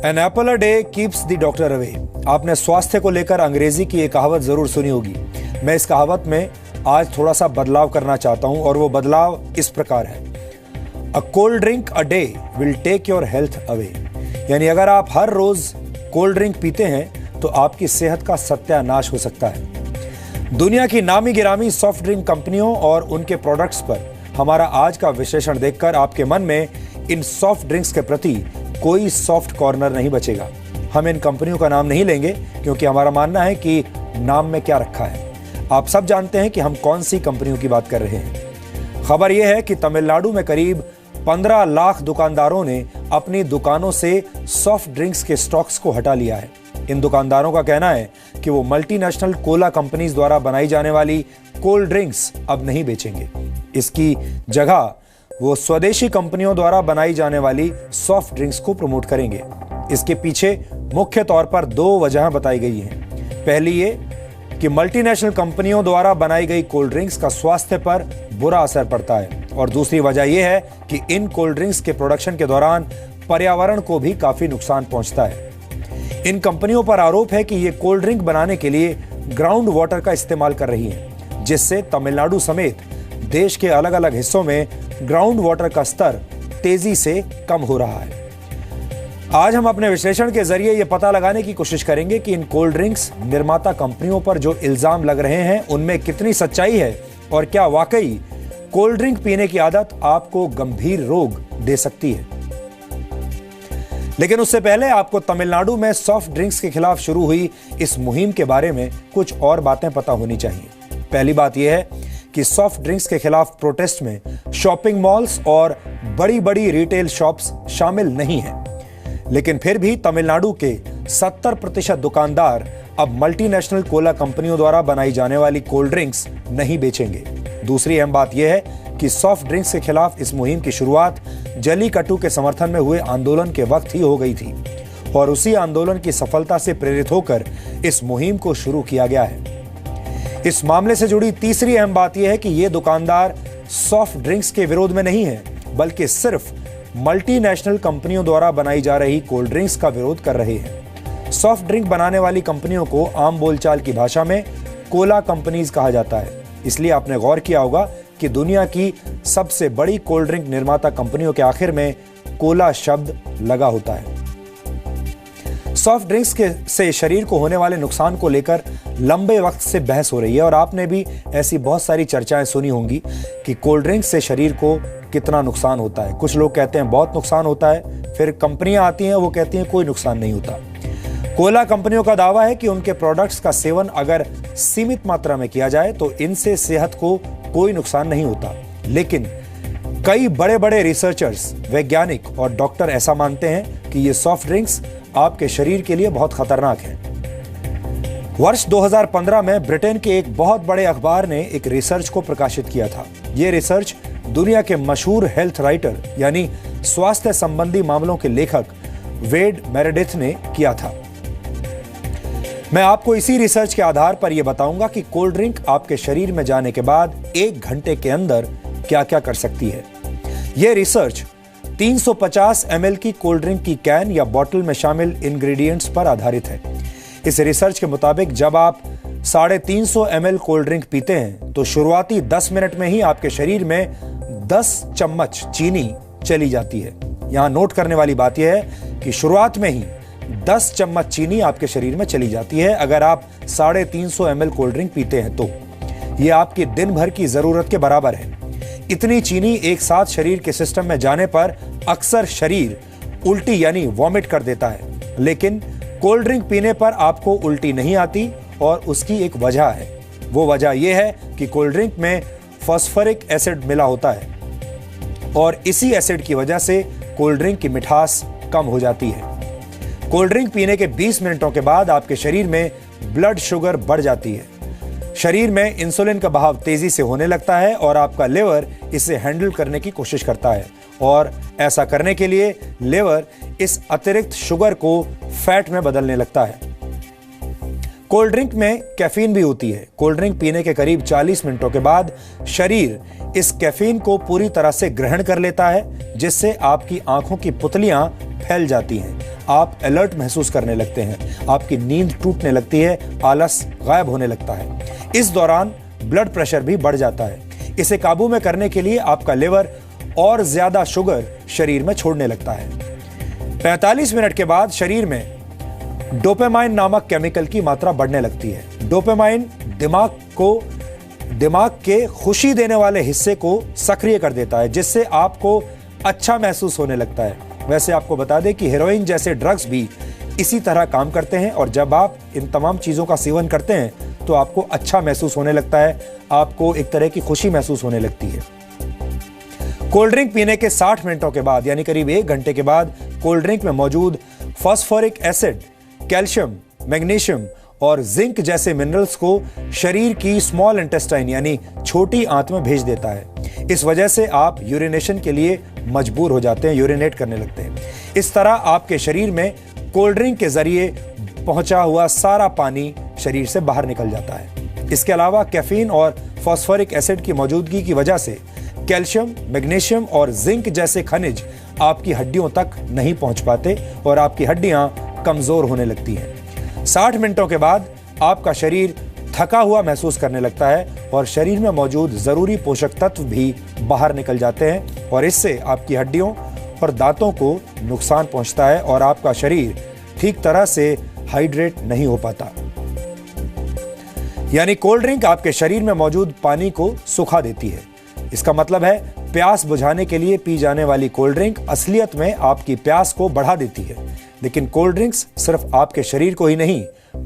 N apple a day keeps the doctor away. आपने स्वास्थ्य को लेकर अंग्रेजी की एक कहावत जरूर सुनी होगी। मैं इस कहावत में आज थोड़ा सा बदलाव करना चाहता हूं और वो बदलाव इस प्रकार है, a cold drink a day will take your health away. यानी अगर आप हर रोज कोल्ड ड्रिंक पीते हैं तो आपकी सेहत का सत्यानाश हो सकता है। दुनिया की नामी गिरामी सॉफ्ट ड्रिंक कंपनियों और उनके प्रोडक्ट्स पर हमारा आज का विश्लेषण देखकर आपके मन में इन सॉफ्ट ड्रिंक्स के प्रति कोई सॉफ्ट कॉर्नर नहीं बचेगा। हम इन कंपनियों का नाम नहीं लेंगे क्योंकि हमारा मानना है कि नाम में क्या रखा है। आप सब जानते हैं कि हम कौन सी कंपनियों की बात कर रहे हैं। खबर यह है कि तमिलनाडु में करीब 15 लाख दुकानदारों ने अपनी दुकानों से सॉफ्ट ड्रिंक्स के स्टॉक्स को हटा लिया है। इन दुकानदारों का कहना है कि वो मल्टीनेशनल कोला कंपनीज द्वारा बनाई जाने वाली कोल्ड ड्रिंक्स अब नहीं बेचेंगे। इसकी जगह वो स्वदेशी कंपनियों द्वारा बनाई जाने वाली सॉफ्ट ड्रिंक्स को प्रमोट करेंगे। इसके पीछे मुख्य तौर पर 2 वजह बताई गई हैं। पहली ये कि मल्टीनेशनल कंपनियों द्वारा बनाई गई कोल्ड ड्रिंक्स का स्वास्थ्य पर बुरा असर पड़ता है, और दूसरी वजह यह है कि इन कोल्ड ड्रिंक्स के प्रोडक्शन के दौरान पर्यावरण को भी काफी नुकसान पहुंचता है। इन कंपनियों पर आरोप है कि ये कोल्ड ड्रिंक बनाने के लिए ग्राउंड वाटर का इस्तेमाल कर रही हैं, जिससे तमिलनाडु समेत देश के अलग अलग हिस्सों में ग्राउंड वाटर का स्तर तेजी से कम हो रहा है। आज हम अपने विश्लेषण के जरिए यह पता लगाने की कोशिश करेंगे कि इन कोल्ड ड्रिंक्स निर्माता कंपनियों पर जो इल्जाम लग रहे हैं उनमें कितनी सच्चाई है और क्या वाकई कोल्ड ड्रिंक पीने की आदत आपको गंभीर रोग दे सकती है। लेकिन उससे पहले आपको तमिलनाडु में सॉफ्ट ड्रिंक्स के खिलाफ शुरू हुई इस मुहिम के बारे में कुछ और बातें पता होनी चाहिए। पहली बात यह है कि सॉफ्ट ड्रिंक्स के खिलाफ प्रोटेस्ट में शॉपिंग मॉल्स और बड़ी बड़ी रिटेल शॉप्स शामिल नहीं हैं। लेकिन फिर भी तमिलनाडु के 70% दुकानदार अब मल्टीनेशनल कोला कंपनियों द्वारा बनाई जाने वाली कोल्ड ड्रिंक्स नहीं बेचेंगे। दूसरी अहम बात यह है कि सॉफ्ट ड्रिंक्स के खिलाफ इस मुहिम की शुरुआत जलीकट्टू के समर्थन में हुए आंदोलन के वक्त ही हो गई थी, और उसी आंदोलन की सफलता से प्रेरित होकर इस मुहिम को शुरू किया गया है। इस मामले से जुड़ी तीसरी अहम बात यह है कि ये दुकानदार सॉफ्ट ड्रिंक्स के विरोध में नहीं है, बल्कि सिर्फ मल्टीनेशनल कंपनियों द्वारा बनाई जा रही कोल्ड ड्रिंक्स का विरोध कर रहे हैं। सॉफ्ट ड्रिंक बनाने वाली कंपनियों को आम बोलचाल की भाषा में कोला कंपनीज कहा जाता है। इसलिए आपने गौर किया होगा कि दुनिया की सबसे बड़ी कोल्ड ड्रिंक निर्माता कंपनियों के आखिर में कोला शब्द लगा होता है। सॉफ्ट ड्रिंक्स से शरीर को होने वाले नुकसान को लेकर लंबे वक्त से बहस हो रही है, और आपने भी ऐसी बहुत सारी चर्चाएं सुनी होंगी कि कोल्ड ड्रिंक्स से शरीर को कितना नुकसान होता है। कुछ लोग कहते हैं बहुत नुकसान होता है, फिर कंपनियां आती हैं वो कहती हैं कोई नुकसान नहीं होता। कोला कंपनियों का दावा है कि उनके प्रोडक्ट्स का सेवन अगर सीमित मात्रा में किया जाए तो इनसे सेहत को कोई नुकसान नहीं होता। लेकिन कई बड़े बड़े रिसर्चर्स, वैज्ञानिक और डॉक्टर ऐसा मानते हैं कि ये सॉफ्ट ड्रिंक्स आपके शरीर के लिए बहुत खतरनाक है। वर्ष 2015 में ब्रिटेन के एक बहुत बड़े अखबार ने एक रिसर्च को प्रकाशित किया था। यह रिसर्च दुनिया के मशहूर हेल्थ राइटर यानी स्वास्थ्य संबंधी मामलों के लेखक वेड मेरेडिथ ने किया था। मैं आपको इसी रिसर्च के आधार पर यह बताऊंगा कि कोल्ड ड्रिंक आपके शरीर में जाने के बाद 1 घंटे के अंदर क्या क्या कर सकती है। यह रिसर्च 350 ml की कोल्ड ड्रिंक की कैन या बॉटल में शामिल इंग्रेडिएंट्स पर आधारित है। इस रिसर्च के मुताबिक जब आप 350 ml कोल्ड ड्रिंक पीते हैं तो शुरुआती 10 मिनट में ही आपके शरीर में 10 चम्मच चीनी चली जाती है। यहां नोट करने वाली बात यह है कि शुरुआत में ही 10 चम्मच चीनी आपके शरीर में चली जाती है अगर आप 350 ml कोल्ड ड्रिंक पीते हैं तो। यह आपकी दिन भर की जरूरत के बराबर है। इतनी चीनी एक साथ शरीर के सिस्टम में जाने पर अक्सर शरीर उल्टी यानी वॉमिट कर देता है, लेकिन कोल्ड ड्रिंक पीने पर आपको उल्टी नहीं आती, और उसकी एक वजह है। वो वजह यह है कि कोल्ड ड्रिंक में फास्फोरिक एसिड मिला होता है, और इसी एसिड की वजह से कोल्ड ड्रिंक की मिठास कम हो जाती है। कोल्ड ड्रिंक पीने के 20 मिनटों के बाद आपके शरीर में ब्लड शुगर बढ़ जाती है। शरीर में इंसुलिन का बहाव तेजी से होने लगता है और आपका लिवर इसे हैंडल करने की कोशिश करता है, और ऐसा करने के लिए लिवर इस अतिरिक्त शुगर को फैट में बदलने लगता है। कोल्ड ड्रिंक में कैफीन भी होती है। कोल्ड ड्रिंक पीने के करीब 40 मिनटों के बाद शरीर इस कैफीन को पूरी तरह से ग्रहण कर लेता है, जिससे आपकी आंखों की पुतलियां फैल जाती हैं। आप अलर्ट महसूस करने लगते हैं, आपकी नींद टूटने लगती है, आलस गायब होने लगता है। इस दौरान ब्लड प्रेशर भी बढ़ जाता है। इसे काबू में करने के लिए आपका लिवर और ज्यादा शुगर शरीर में छोड़ने लगता है। 45 मिनट के बाद शरीर में डोपामाइन नामक केमिकल की मात्रा बढ़ने लगती है। डोपामाइन दिमाग के खुशी देने वाले हिस्से को सक्रिय कर देता है, जिससे आपको अच्छा महसूस होने लगता है। वैसे आपको बता दें कि हेरोइन जैसे ड्रग्स भी इसी तरह काम करते हैं, और जब आप इन तमाम चीजों का सेवन करते हैं तो आपको अच्छा महसूस होने लगता है, आपको एक तरह की खुशी महसूस होने लगती है। कोल्ड ड्रिंक पीने के 60 मिनटों के बाद यानी करीब 1 घंटे के बाद कोल्ड ड्रिंक में मौजूद फास्फोरिक एसिड, कैल्शियम, मैग्नीशियम और जिंक जैसे मिनरल्स को शरीर की स्मॉल इंटेस्टाइन यानी छोटी आंत में भेज देता है। इस वजह से आप यूरिनेशन के लिए मजबूर हो जाते हैं, यूरिनेट करने लगते हैं। इस तरह आपके शरीर में कोल्ड ड्रिंक के जरिए पहुंचा हुआ सारा पानी शरीर से बाहर निकल जाता है। इसके अलावा कैफीन और फास्फोरिक एसिड की मौजूदगी की वजह से कैल्शियम, मैग्नीशियम और जिंक जैसे खनिज आपकी हड्डियों तक नहीं पहुंच पाते और आपकी हड्डियां कमजोर होने लगती हैं। 60 मिनटों के बाद आपका शरीर थका हुआ महसूस करने लगता है और शरीर में मौजूद जरूरी पोषक तत्व भी बाहर निकल जाते हैं, और इससे आपकी हड्डियों और दांतों को नुकसान पहुंचता है और आपका शरीर ठीक तरह से हाइड्रेट नहीं हो पाता। यानी कोल्ड ड्रिंक आपके शरीर में मौजूद पानी को सुखा देती है। इसका मतलब है प्यास बुझाने के लिए पी जाने वाली कोल्ड ड्रिंक असलियत में आपकी प्यास को बढ़ा देती है। लेकिन कोल्ड ड्रिंक्स सिर्फ आपके शरीर को ही नहीं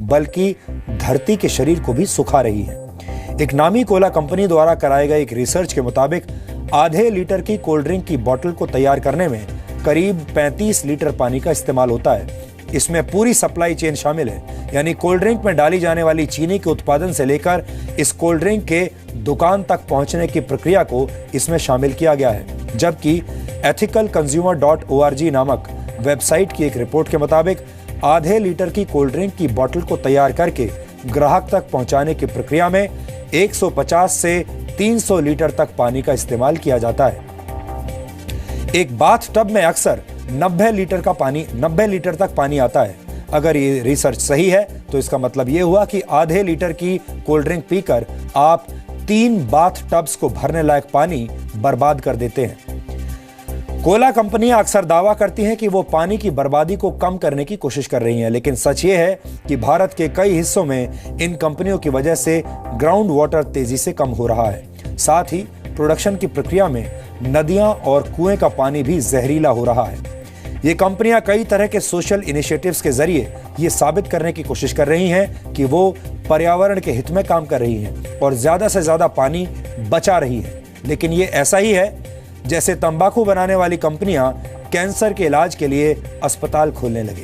बल्कि धरती के शरीर को भी सुखा रही है। एक नामी कोला कंपनी द्वारा कराए गए एक रिसर्च के मुताबिक आधे लीटर की कोल्ड ड्रिंक की बोतल को तैयार करने में करीब 35 लीटर पानी का इस्तेमाल होता है। इसमें पूरी सप्लाई चेन शामिल है, यानी कोल्ड ड्रिंक में डाली जाने वाली चीनी के उत्पादन से लेकर इस कोल्ड ड्रिंक के दुकान तक पहुंचने की प्रक्रिया को इसमें शामिल किया गया है। जबकि ethicalconsumer.org नामक वेबसाइट की एक रिपोर्ट के मुताबिक आधे लीटर की कोल्ड ड्रिंक की बोतल को तैयार करके ग्राहक तक पहुंचाने की प्रक्रिया में 150 से 300 लीटर तक पानी का इस्तेमाल किया जाता है। एक बाथ टब में अक्सर 90 लीटर तक पानी आता है। अगर ये रिसर्च सही है तो इसका मतलब ये हुआ कि आधे लीटर की कोल्ड ड्रिंक पीकर आप 3 बाथ टब्स को भरने लायक पानी बर्बाद कर देते हैं। कोला कंपनियां अक्सर दावा करती हैं कि वो पानी की बर्बादी को कम करने की कोशिश कर रही हैं, लेकिन सच ये है कि भारत के कई हिस्सों में इन कंपनियों की वजह से ग्राउंड वाटर तेजी से कम हो रहा है। साथ ही प्रोडक्शन की प्रक्रिया में नदियां और कुएं का पानी भी जहरीला हो रहा है। ये कंपनियां कई तरह के सोशल इनिशिएटिव्स के जरिए ये साबित करने की कोशिश कर रही हैं कि वो पर्यावरण के हित में काम कर रही हैं और ज्यादा से ज्यादा पानी बचा रही है। लेकिन ये ऐसा ही है जैसे तंबाकू बनाने वाली कंपनियां कैंसर के इलाज के लिए अस्पताल खोलने लगी।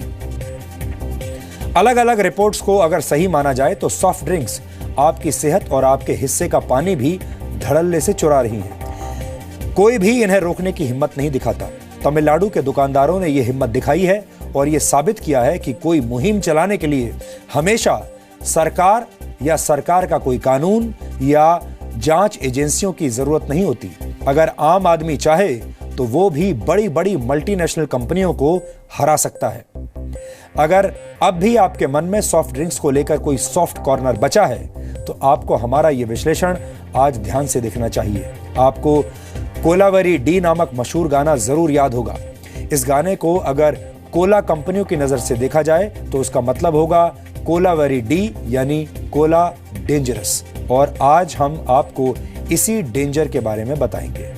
अलग अलग रिपोर्ट्स को अगर सही माना जाए तो सॉफ्ट ड्रिंक्स आपकी सेहत और आपके हिस्से का पानी भी धड़ल्ले से चुरा रही हैं। कोई भी इन्हें रोकने की हिम्मत नहीं दिखाता। तमिलनाडु के दुकानदारों ने यह हिम्मत दिखाई है और यह साबित किया है कि कोई मुहिम चलाने के लिए हमेशा सरकार या सरकार का कोई कानून या जांच एजेंसियों की जरूरत नहीं होती। अगर आम आदमी चाहे तो वो भी बड़ी बड़ी मल्टीनेशनल कंपनियों को हरा सकता है। अगर अब भी आपके मन में सॉफ्ट ड्रिंक्स को लेकर कोई सॉफ्ट कॉर्नर बचा है तो आपको हमारा ये विश्लेषण आज ध्यान से देखना चाहिए। आपको कोलावेरी डी नामक मशहूर गाना जरूर याद होगा। इस गाने को अगर कोला कंपनियों की नजर से देखा जाए तो उसका मतलब होगा कोलावेरी डी यानी कोला डेंजरस। और आज हम आपको इसी डेंजर के बारे में बताएंगे।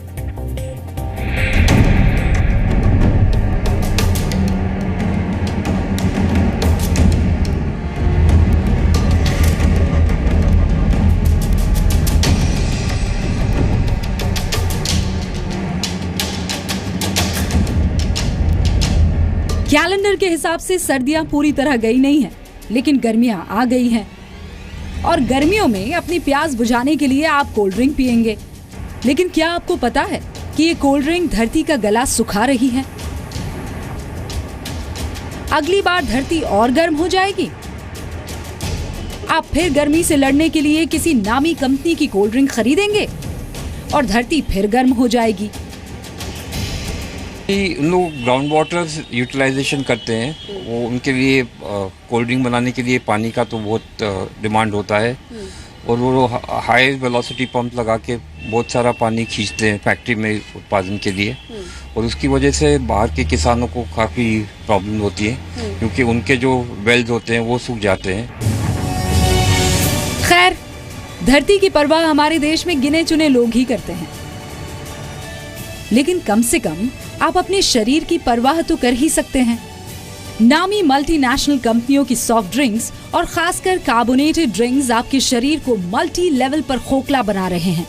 कैलेंडर के हिसाब से सर्दियां पूरी तरह गई नहीं हैं, लेकिन गर्मियां आ गई हैं। और गर्मियों में अपनी प्यास बुझाने के लिए आप कोल्ड ड्रिंक पिएंगे। लेकिन क्या आपको पता है कि ये कोल्ड ड्रिंक धरती का गला सुखा रही है? अगली बार धरती और गर्म हो जाएगी। आप फिर गर्मी से लड़ने के लिए किसी नामी कंपनी की कोल्ड ड्रिंक खरीदेंगे और धरती फिर गर्म हो जाएगी। उन लोग ग्राउंड वाटर यूटिलाइजेशन करते हैं, वो उनके लिए कोल्ड ड्रिंक बनाने के लिए पानी का तो बहुत डिमांड होता है, और वो हाई वेलोसिटी पंप लगा के बहुत सारा पानी खींचते हैं फैक्ट्री में उत्पादन के लिए, और उसकी वजह से बाहर के किसानों को काफ़ी प्रॉब्लम होती है, क्योंकि उनके जो वेल्स होते हैं वो सूख जाते हैं। खैर, धरती की परवाह हमारे देश में गिने चुने लोग ही करते हैं, लेकिन कम से कम आप अपने शरीर की परवाह तो कर ही सकते हैं। नामी मल्टीनेशनल कंपनियों की सॉफ्ट ड्रिंक्स और खासकर कार्बोनेटेड ड्रिंक्स आपके शरीर को मल्टी लेवल पर खोखला बना रहे हैं।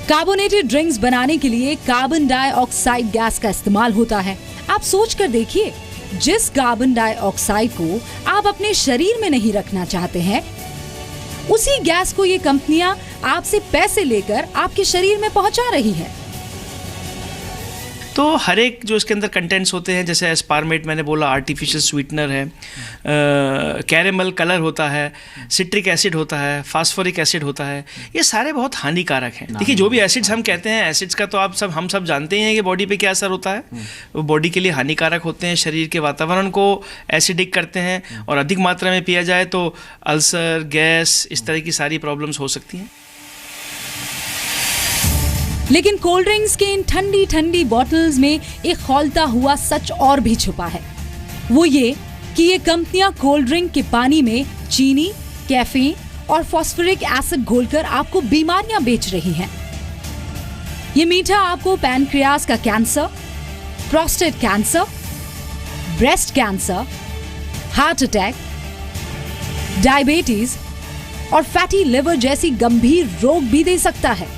कार्बोनेटेड ड्रिंक्स बनाने के लिए कार्बन डाइऑक्साइड गैस का इस्तेमाल होता है। आप सोच कर देखिए, जिस कार्बन डाइऑक्साइड को आप अपने शरीर में नहीं रखना चाहते हैं, उसी गैस को ये कंपनियां आपसे पैसे लेकर आपके शरीर में पहुंचा रही है। तो हर एक जो इसके अंदर कंटेंट्स होते हैं, जैसे एस्पार्मेट मैंने बोला, आर्टिफिशियल स्वीटनर है, कैरेमल कलर होता है, सिट्रिक एसिड होता है, फास्फोरिक एसिड होता है, ये सारे बहुत हानिकारक हैं। देखिए, जो भी एसिड्स हम कहते हैं, एसिड्स का तो हम सब जानते हैं कि बॉडी पे क्या असर होता है। वो बॉडी के लिए हानिकारक होते हैं, शरीर के वातावरण को एसिडिक करते हैं, और अधिक मात्रा में पिया जाए तो अल्सर, गैस, इस तरह की सारी प्रॉब्लम्स हो सकती हैं। लेकिन कोल्ड ड्रिंक्स के इन ठंडी ठंडी बॉटल्स में एक खौलता हुआ सच और भी छुपा है। वो ये कि ये कंपनियां कोल्ड ड्रिंक के पानी में चीनी, कैफीन और फास्फोरिक एसिड घोलकर आपको बीमारियां बेच रही हैं। ये मीठा आपको पैनक्रियास का cancer, prostate cancer, breast cancer, heart attack, diabetes और फैटी लिवर जैसी गंभीर रोग भी दे सकता है।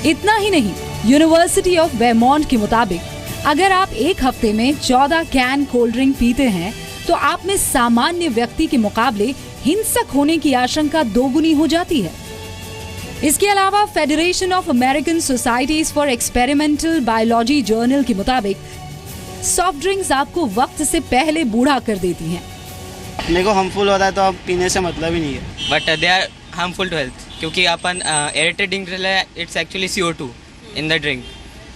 इतना ही नहीं, यूनिवर्सिटी ऑफ वेरमॉन्ट के मुताबिक अगर आप एक हफ्ते में 14 कैन कोल्ड ड्रिंक पीते हैं तो आप में सामान्य व्यक्ति के मुकाबले हिंसक होने की आशंका दोगुनी हो जाती है। इसके अलावा federation of American societies for experimental biology journal के मुताबिक सॉफ्ट ड्रिंक्स आपको वक्त से पहले बूढ़ा कर देती हैं। अपने को हार्मफुल होता है तो अब पीने से मतलब ही नहीं है। But they are harmful to health, क्योंकि अपन aerated drink it's actually CO2 in the drink.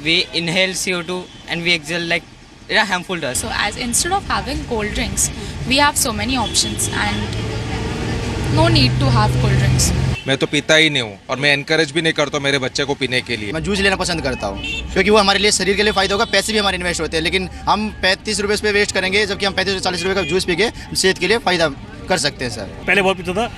We inhale CO2 and we exhale, like they are harmful to us. So as instead of having cold drinks, we have so many options and no need to have cold drinks. मैं तो पीता ही नहीं हूँ, और मैं encourage भी नहीं करता मेरे बच्चे को पीने के लिए। मैं जूस लेना पसंद करता हूँ, क्योंकि वो हमारे लिए शरीर के लिए फायदा होगा, पैसे भी हमारे इन्वेस्ट होते हैं। लेकिन हम 35 रुपये पे वेस्ट करेंगे, जबकि हम 35-40 रुपये का जूस पी के सेहत के लिए फायदा कर सकते हैं। सर, पहले बहुत पीता था,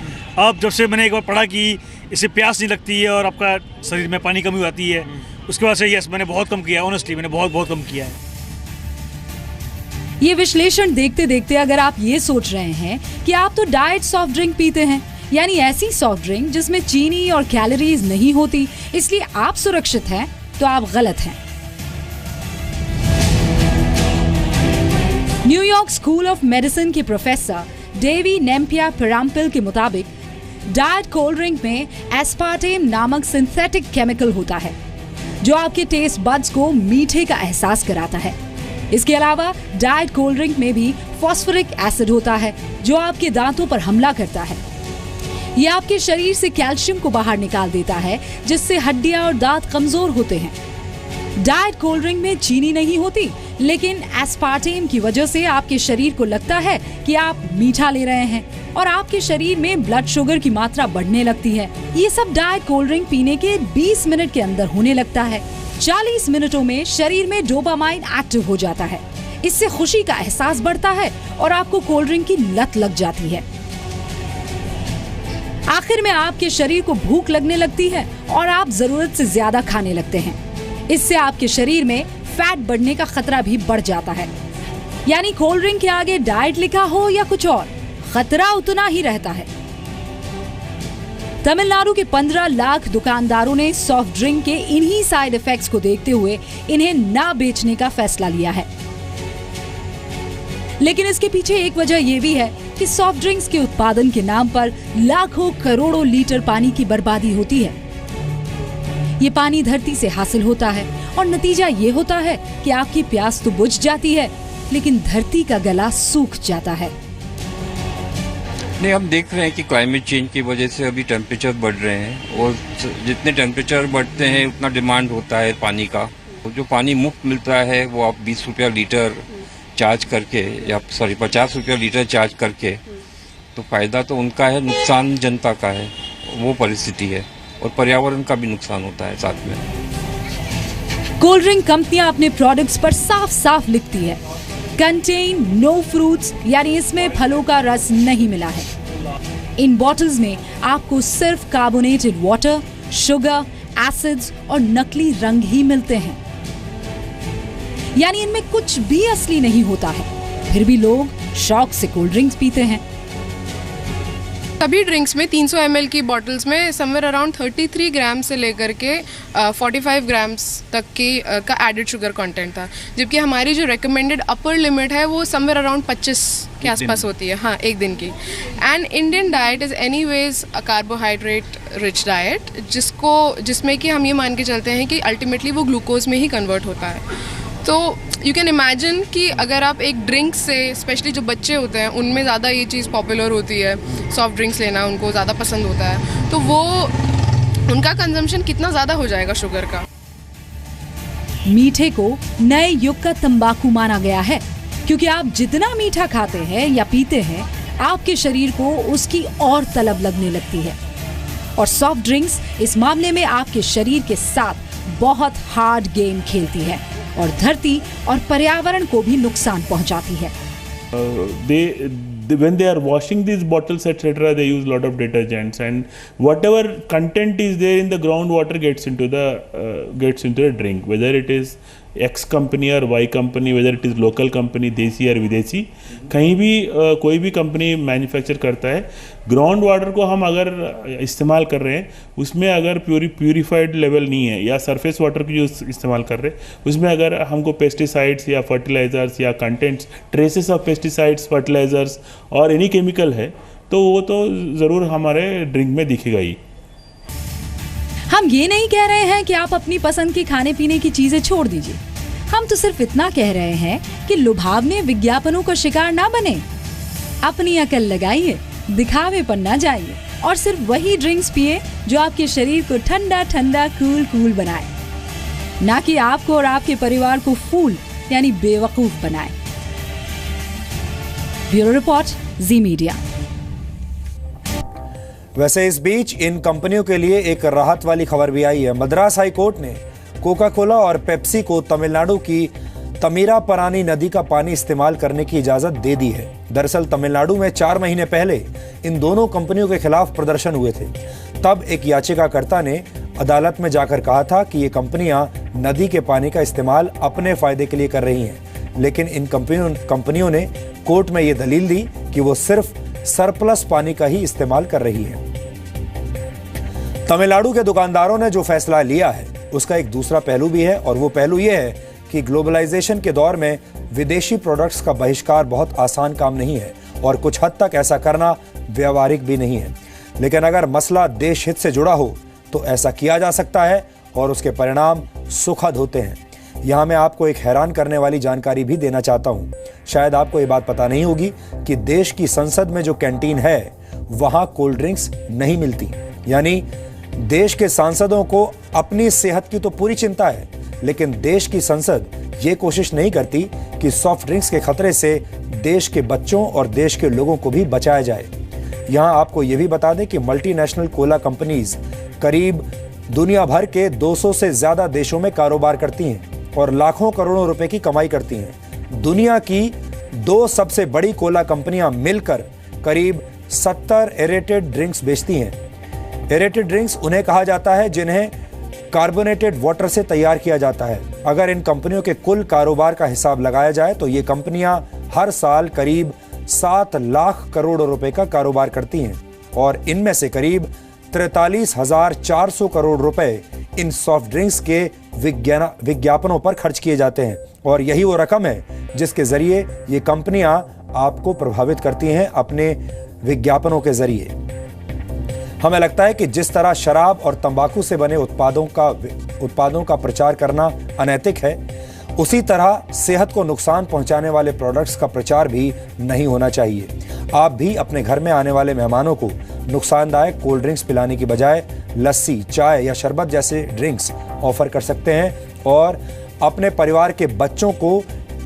अब जब से मैंने एक बार पढ़ा कि इससे प्यास नहीं लगती है और आपका शरीर में पानी कमी आती है, उसके बाद से यस मैंने बहुत कम किया। ऑनेस्टली मैंने बहुत कम किया है। ये विश्लेषण देखते देखते अगर आप ये सोच रहे हैं कि आप तो डाइट सॉफ्ट ड्रिंक पीते हैं, यानी ऐसी सॉफ्ट ड्रिंक जिसमें चीनी और कैलोरीज नहीं होती, इसलिए आप सुरक्षित हैं, तो आप गलत हैं। न्यूयॉर्क स्कूल ऑफ मेडिसिन के प्रोफेसर डेवी नेम्पिया पेराम्पिल के मुताबिक डाइट कोल्ड ड्रिंक में एस्पार्टेम नामक सिंथेटिक केमिकल होता है जो आपके टेस्ट बड्स को मीठे का एहसास कराता है। इसके अलावा डाइट कोल्ड ड्रिंक में भी फास्फोरिक एसिड होता है जो आपके दांतों पर हमला करता है। यह आपके शरीर से कैल्शियम को बाहर निकाल देता है, जिससे हड्डियां और दांत कमजोर होते हैं। डाइट कोल्ड ड्रिंक में चीनी नहीं होती, लेकिन एस्पार्टेम की वजह से आपके शरीर को लगता है कि आप मीठा ले रहे हैं और आपके शरीर में ब्लड शुगर की मात्रा बढ़ने लगती है। ये सब डाइट कोल्ड ड्रिंक पीने के 20 मिनट के अंदर होने लगता है। 40 मिनटों में शरीर में डोपामाइन एक्टिव हो जाता है। इससे खुशी का एहसास बढ़ता है और आपको कोल्ड ड्रिंक की लत लग जाती है। आखिर में आपके शरीर को भूख लगने लगती है और आप जरूरत से ज्यादा खाने लगते हैं। इससे आपके शरीर में फैट बढ़ने का खतरा भी बढ़ जाता है। यानी कोल्ड ड्रिंक के आगे डाइट लिखा हो या कुछ और, खतरा उतना ही रहता है। तमिलनाडु के 15 लाख दुकानदारों ने सॉफ्ट ड्रिंक के इन्हीं साइड इफेक्ट्स को देखते हुए इन्हें ना बेचने का फैसला लिया है। लेकिन इसके पीछे एक वजह यह भी है कि सॉफ्ट ड्रिंक्स के उत्पादन के नाम पर लाखों करोड़ों लीटर पानी की बर्बादी होती है। ये पानी धरती से हासिल होता है और नतीजा ये होता है कि आपकी प्यास तो बुझ जाती है, लेकिन धरती का गला सूख जाता है। नहीं, हम देख रहे हैं कि क्लाइमेट चेंज की वजह से अभी टेम्परेचर बढ़ रहे हैं और जितने टेम्परेचर बढ़ते हैं उतना डिमांड होता है पानी का। जो पानी मुफ्त मिलता है वो आप 20 रुपया लीटर चार्ज करके या 50 रुपया लीटर चार्ज करके, तो फ़ायदा तो उनका है, नुकसान जनता का है। वो परिस्थिति है और पर्यावरण का भी नुकसान होता है साथ में। कोल्ड ड्रिंक कंपनियां अपने प्रोडक्ट्स पर साफ साफ लिखती है, कंटेन नो फ्रूट्स, यानी इसमें फलों का रस नहीं मिला है। इन बॉटल्स में आपको सिर्फ कार्बोनेटेड वाटर, शुगर, एसिड्स और नकली रंग ही मिलते हैं, यानी इनमें कुछ भी असली नहीं होता है। फिर भी लोग शौक से कोल्ड ड्रिंक्स पीते हैं। सभी ड्रिंक्स में 300 ml की बॉटल्स में समवेयर अराउंड 33 ग्राम से लेकर के 45 ग्राम्स तक की का एडेड शुगर कंटेंट था, जबकि हमारी जो रिकमेंडेड अपर लिमिट है वो समवेयर अराउंड 25 के आसपास होती है, हाँ, एक दिन की। And Indian diet is anyways a carbohydrate rich diet, जिसमें कि हम ये मान के चलते हैं कि अल्टीमेटली वो ग्लूकोज में ही कन्वर्ट होता है। तो यू कैन इमेजिन कि अगर आप एक ड्रिंक से, स्पेशली जो बच्चे होते हैं उनमें ज़्यादा ये चीज़ पॉपुलर होती है, सॉफ्ट ड्रिंक्स लेना उनको ज़्यादा पसंद होता है, तो वो उनका कंजम्पशन कितना ज़्यादा हो जाएगा शुगर का। मीठे को नए युग का तंबाकू माना गया है, क्योंकि आप जितना मीठा खाते हैं या पीते हैं, आपके शरीर को उसकी और तलब लगने लगती है। और सॉफ्ट ड्रिंक्स इस मामले में आपके शरीर के साथ बहुत हार्ड गेम खेलती है और धरती और पर्यावरण को भी नुकसान पहुंचाती है। When they are washing these bottles etc., they use lot of detergents, and whatever content is there in the groundwater gets into the drink, whether it is X company or Y company, whether it is local company, देसी और विदेशी, कहीं भी कोई भी company manufacture करता है, ground water को हम अगर इस्तेमाल कर रहे हैं उसमें अगर प्यूरिफाइड लेवल नहीं है, या सरफेस वाटर की जो इस्तेमाल कर रहे हैं उसमें अगर हमको पेस्टिसाइड्स या फर्टिलाइजर्स या contents, traces of pesticides, fertilisers और एनी केमिकल है, तो वो तो ज़रूर हमारे ड्रिंक में दिखेगा ही। हम ये नहीं कह रहे हैं कि आप अपनी पसंद की खाने पीने की चीजें छोड़ दीजिए, हम तो सिर्फ इतना कह रहे हैं कि लुभावने विज्ञापनों का शिकार ना बने। अपनी अकल लगाइए, दिखावे पर ना जाइए और सिर्फ वही ड्रिंक्स पिए जो आपके शरीर को ठंडा ठंडा कूल बनाए, ना कि आपको और आपके परिवार को फूल यानी बेवकूफ बनाए। ब्यूरो रिपोर्ट, जी मीडिया। वैसे इस बीच इन कंपनियों के लिए एक राहत वाली खबर भी आई है। मद्रास हाई कोर्ट ने कोका कोला और पेप्सी को तमिलनाडु की तमीरापरानी नदी का पानी इस्तेमाल करने की इजाजत दे दी है। दरअसल तमिलनाडु में 4 महीने पहले इन दोनों कंपनियों के खिलाफ प्रदर्शन हुए थे। तब एक याचिकाकर्ता ने अदालत में जाकर कहा था कि ये कंपनियां नदी के पानी का इस्तेमाल अपने फायदे के लिए कर रही हैं, लेकिन इन कंपनियों ने कोर्ट में ये दलील दी कि वो सिर्फ सरप्लस पानी का ही इस्तेमाल कर रही है। तमिलनाडु के दुकानदारों ने जो फैसला लिया है उसका एक दूसरा पहलू भी है, और वो पहलू ये है कि ग्लोबलाइजेशन के दौर में विदेशी प्रोडक्ट्स का बहिष्कार बहुत आसान काम नहीं है और कुछ हद तक ऐसा करना व्यावहारिक भी नहीं है। लेकिन अगर मसला देश हित से जुड़ा हो तो ऐसा किया जा सकता है और उसके परिणाम सुखद होते हैं। यहाँ मैं आपको एक हैरान करने वाली जानकारी भी देना चाहता हूँ। शायद आपको ये बात पता नहीं होगी कि देश की संसद में जो कैंटीन है वहाँ कोल्ड ड्रिंक्स नहीं मिलती। यानी देश के सांसदों को अपनी सेहत की तो पूरी चिंता है, लेकिन देश की संसद ये कोशिश नहीं करती कि सॉफ्ट ड्रिंक्स के खतरे से देश के बच्चों और देश के लोगों को भी बचाया जाए। यहाँ आपको ये भी बता दें कि मल्टीनेशनल कोला कंपनीज करीब दुनिया भर के 200 से ज्यादा देशों में कारोबार करती हैं और लाखों करोड़ों रुपए की कमाई करती हैं। दुनिया की 2 सबसे बड़ी कोला कंपनियां मिलकर करीब 70 एरेटेड ड्रिंक्स बेचती हैं। एरेटेड ड्रिंक्स उन्हें कहा जाता है जिन्हें कार्बोनेटेड वाटर से तैयार किया जाता है। अगर इन कंपनियों के कुल कारोबार का हिसाब लगाया जाए तो ये कंपनियां हर साल करीब 7 लाख करोड़ रुपए का कारोबार करती हैं और इनमें से करीब 43,400 करोड़ रुपए इन सॉफ्ट ड्रिंक्स के विज्ञापनों पर खर्च किए जाते हैं। और यही वो रकम है जिसके जरिए ये कंपनियां आपको प्रभावित करती हैं अपने विज्ञापनों के जरिए। हमें लगता है कि जिस तरह शराब और तंबाकू से बने उत्पादों का प्रचार करना अनैतिक है, उसी तरह सेहत को नुकसान पहुंचाने वाले प्रोडक्ट्स का प्रचार भी नहीं होना चाहिए। आप भी अपने घर में आने वाले मेहमानों को नुकसानदायक कोल्ड ड्रिंक्स पिलाने की बजाय लस्सी, चाय या शरबत जैसे ड्रिंक्स ऑफर कर सकते हैं और अपने परिवार के बच्चों को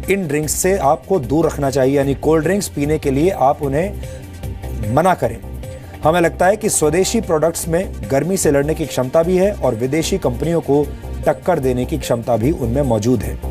इन ड्रिंक्स से आपको दूर रखना चाहिए, यानी कोल्ड ड्रिंक्स पीने के लिए आप उन्हें मना करें। हमें लगता है कि स्वदेशी प्रोडक्ट्स में गर्मी से लड़ने की क्षमता भी है और विदेशी कंपनियों को टक्कर देने की क्षमता भी उनमें मौजूद है।